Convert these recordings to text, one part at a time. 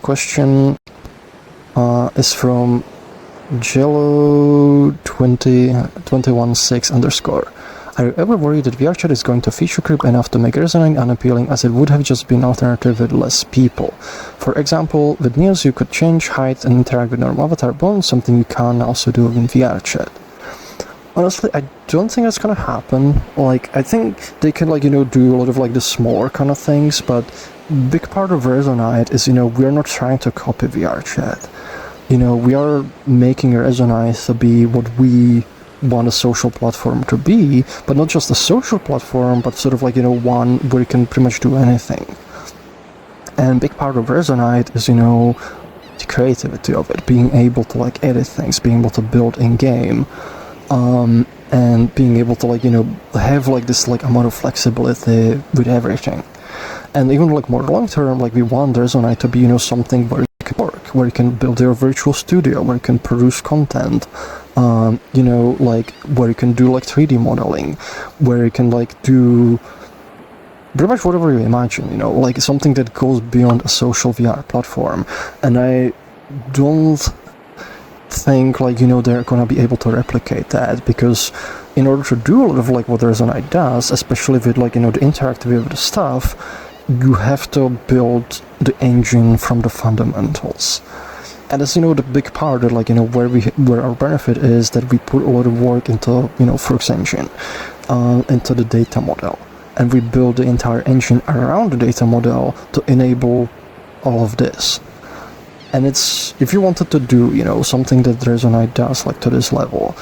question is from Jello21216_. Are you ever worried that VRChat is going to feature creep enough to make Resonite unappealing, as it would have just been an alternative with less people? For example, with Neos you could change height and interact with normal avatar bones, something you can also do in VRChat. Honestly, I don't think that's gonna happen. Like, I think they can, like, do a lot of, like, the smaller kind of things, but big part of Resonite is, we're not trying to copy VRChat. We are making Resonite to be what we want a social platform to be, but not just a social platform, but sort of like, one where you can pretty much do anything. And big part of Resonite is, the creativity of it, being able to, like, edit things, being able to build in-game, and being able to, like, have, like, this, like, amount of flexibility with everything. And even, like, more long-term, like, we want Resonite to be, something where you can work, where you can build your virtual studio, where you can produce content, like, where you can do, like, 3D modeling, where you can, like, do pretty much whatever you imagine, like, something that goes beyond a social VR platform. And I don't think, like, they're gonna be able to replicate that, because in order to do a lot of, like, what Resonite does, especially with, like, the interactivity of the stuff, you have to build the engine from the fundamentals. And that's, the big part of, like, where our benefit is that we put a lot of work into, Froox engine, into the data model. And we build the entire engine around the data model to enable all of this. And it's, if you wanted to do, something that Resonite does, like, to this level,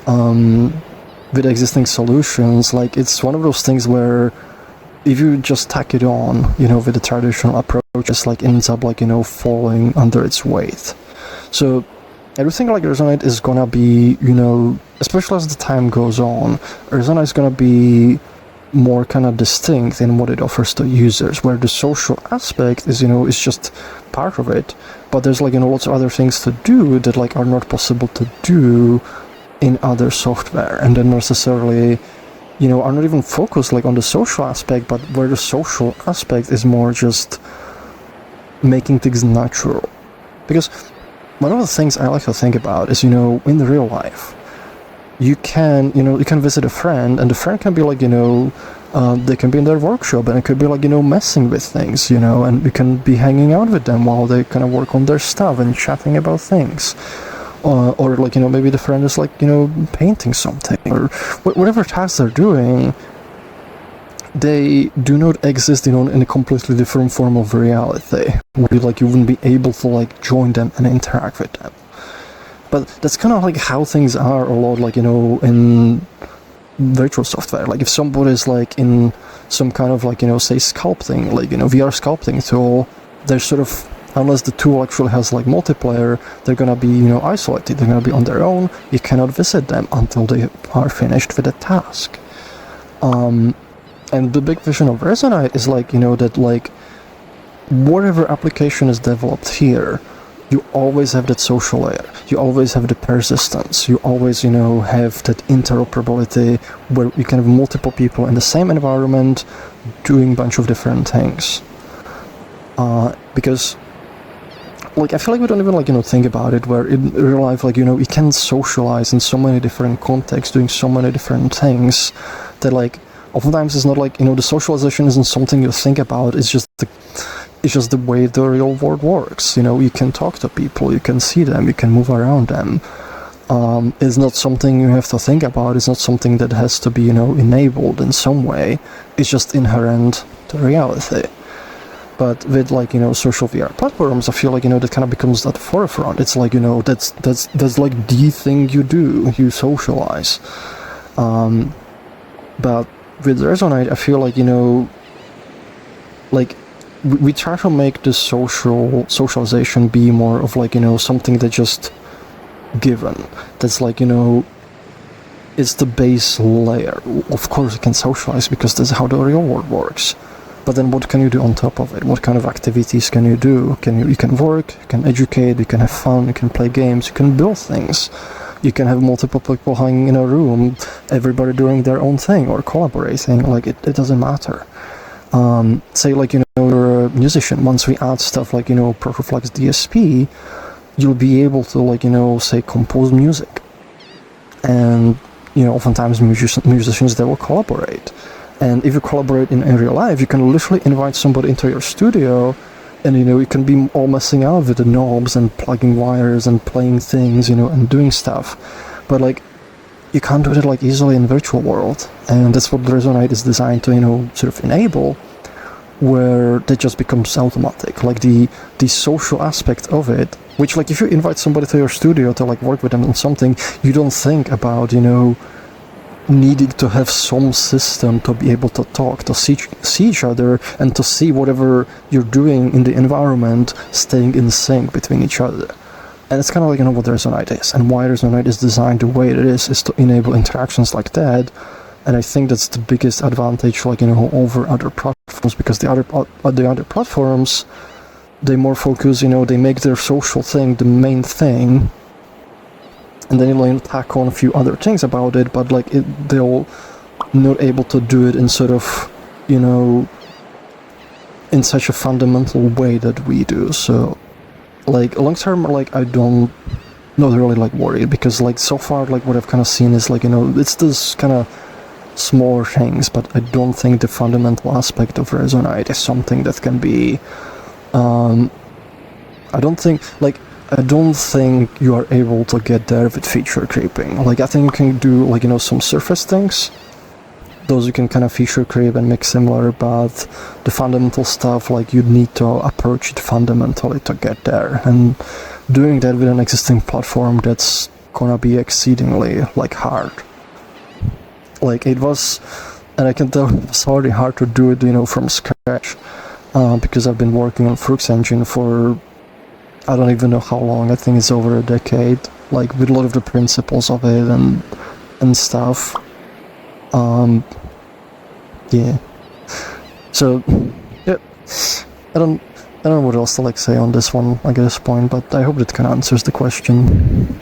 with existing solutions, like, it's one of those things where if you just tack it on, with the traditional approach, it's, like, ends up, like, falling under its weight. So I do think, like, Resonite is gonna be, especially as the time goes on, Resonite is gonna be more kind of distinct in what it offers to users, where the social aspect is, is just part of it, but there's, like, lots of other things to do that, like, are not possible to do in other software, and then necessarily, are not even focused, like, on the social aspect, but where the social aspect is more just making things natural. Because one of the things I like to think about is, in the real life, you can visit a friend, and the friend can be, like, they can be in their workshop, and it could be, like, messing with things, and you can be hanging out with them while they kind of work on their stuff and chatting about things. Or like, maybe the friend is, like, painting something, or whatever task they're doing, they do not exist, in a completely different form of reality, where, like, you wouldn't be able to, like, join them and interact with them. But that's kind of, like, how things are a lot, like, in virtual software. Like, if somebody's, like, in some kind of, like, say, sculpting, like, VR sculpting tool, they're sort of, unless the tool actually has, like, multiplayer, they're gonna be, isolated, they're gonna be on their own, you cannot visit them until they are finished with a task. And the big vision of Resonite is, like, that, like, whatever application is developed here, you always have that social layer, you always have the persistence, you always, have that interoperability where you can have multiple people in the same environment doing a bunch of different things. Because, like, I feel like we don't even, like, think about it, where in real life, like, you can socialize in so many different contexts, doing so many different things, that, like, oftentimes it's not, like, the socialization isn't something you think about, it's just the way the real world works. You can talk to people, you can see them, you can move around them. It's not something you have to think about, it's not something that has to be, enabled in some way, it's just inherent to reality. But with, like, social VR platforms, I feel like, that kind of becomes at the forefront. It's like, that's like the thing you do, you socialize. But with Resonite, I feel like, like, we try to make the socialization be more of, like, something that just given. That's, like, it's the base layer. Of course you can socialize, because that's how the real world works. But then what can you do on top of it? What kind of activities can you do? You can work, you can educate, you can have fun, you can play games, you can build things. You can have multiple people hanging in a room, everybody doing their own thing or collaborating, like, it doesn't matter. Say, like, you're a musician. Once we add stuff like, Froox DSP, you'll be able to, like, say, compose music. And, oftentimes musicians, they will collaborate. And if you collaborate in real life, you can literally invite somebody into your studio, and, you can be all messing out with the knobs and plugging wires and playing things, and doing stuff. But, like, you can't do it, like, easily in virtual world. And that's what Resonite is designed to, sort of enable, where that just becomes automatic. Like, the social aspect of it, which, like, if you invite somebody to your studio to, like, work with them on something, you don't think about, needing to have some system to be able to talk, to see each other, and to see whatever you're doing in the environment staying in sync between each other. And it's kind of like, what Resonite is, and why Resonite is designed the way it is to enable interactions like that. And I think that's the biggest advantage, like, over other platforms, because the other platforms, they more focus, they make their social thing the main thing, and then they'll tack on a few other things about it, but, like, they'll not able to do it in sort of, in such a fundamental way that we do. So, like, long term, like, I don't not really, like, worried, because, like, so far, like, what I've kind of seen is, like, it's this kind of smaller things, but I don't think the fundamental aspect of Resonite is something that can be, I don't think you are able to get there with feature creeping. Like, I think you can do, like, some surface things. Those you can kind of feature creep and make similar, but the fundamental stuff, like, you need to approach it fundamentally to get there. And doing that with an existing platform, that's gonna be exceedingly, like, hard. Like, it was, and I can tell it's already hard to do it, from scratch, because I've been working on Froox engine for, I don't even know how long. I think it's over a decade, like, with a lot of the principles of it and stuff. Yeah. So, yeah. I don't know what else to, like, say on this one, like, at this point, but I hope that kind of answers the question.